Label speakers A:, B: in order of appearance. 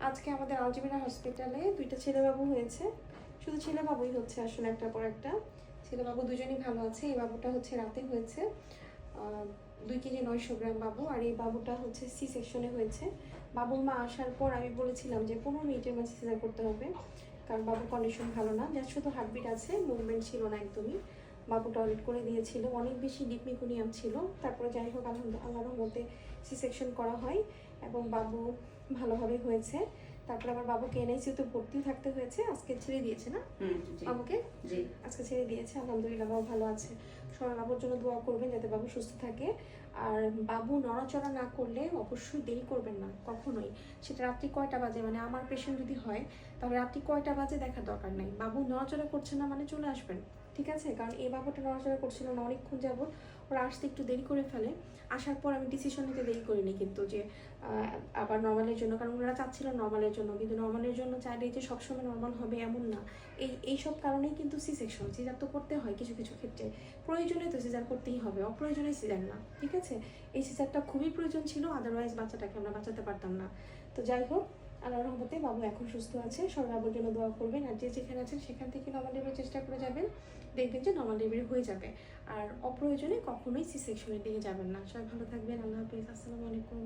A: আজকে আমাদের আলজেমিরা হসপিটালে দুইটা ছেলেবাবু হয়েছে। শুধু ছেলেবাবুই হচ্ছে আসলে, একটার পর একটা। ছেলেবাবু দুজনই ভালো আছে। এই বাবুটা হচ্ছে রাতে হয়েছে, 2 কেজি 900 গ্রাম বাবু। আর এই বাবুটা হচ্ছে সি সেকশনে হয়েছে। বাবুর মা আসার পর আমি বলেছিলাম যে 15 মিনিটের মাঝে সিজার করতে হবে, কারণ বাবুর কন্ডিশন ভালো না, যা শুধু হার্টবিট আছে, মুভমেন্ট ছিল না একদমই। বাবু টয়লেট করে দিয়েছিল, অনেক বেশি ডিপ মিকুনিয়াম ছিল। তারপরে যাই হোক, আলহামদুলিল্লাহ আল্লাহর মধ্যে সি সেকশন করা হয় এবং বাবু ভালোভাবে হয়েছে। তারপরে আবার বাবুকে এনআইসিউতে ভর্তিও থাকতে হয়েছে। আজকে ছেড়ে দিয়েছে না বাবুকে? আজকে ছেড়ে দিয়েছে, আলহামদুলিল্লাহ বাবু ভালো আছে। সবাই বাবুর জন্য দোয়া করবেন যাতে বাবু সুস্থ থাকে। আর বাবু নড়াচড়া না করলে অবশ্যই দেরি করবেন না কখনোই। সেটা রাত্রি কয়টা বাজে, মানে আমার পেশেন্ট যদি হয় তাহলে রাত্রি কয়টা বাজে দেখার দরকার নেই। বাবু নড়াচড়া করছে না মানে চলে আসবেন, ঠিক আছে? কারণ এই বাবুটা নড়াচড়া করছিল না অনেকক্ষণ যাবত, ওরা আসতে একটু দেরি করে ফেলে। আসার পর আমি ডিসিশন নিতে দেরি করিনি কিন্তু, যে আবার নর্মালের জন্য, কারণ ওনারা চাচ্ছিল নর্মালের জন্য, কিন্তু নর্মালের জন্য চাইলে যে সবসময় নর্মাল হবে এমন না। এইসব কারণেই কিন্তু সি সেকশন, সিজার তো করতে হয় কিছু কিছু ক্ষেত্রে। প্রয়োজনে তো সিজার করতেই হবে, অপ্রয়োজনে সিজার না, ঠিক আছে? এই সিজারটা খুবই প্রয়োজন ছিল, আদারওয়াইজ বাচ্চাটাকে আমরা বাঁচাতে পারতাম না। তো যাই হোক, আল্লাহর রহমতে বাবু এখন সুস্থ আছে। সবাই বাবুর জন্য দোয়া করবেন। আর যে যেখানে আছেন সেখান থেকে নর্মাল ডেলিভারির চেষ্টা করে যাবেন, দেখবেন যে নর্মাল ডেলিভারি হয়ে যাবে। আর অপ্রয়োজনে কখনোই সি সেকশনের দিকে যাবেন না। সবাই ভালো থাকবেন। আল্লাহ হাফিজ। আসসালামু আলাইকুম।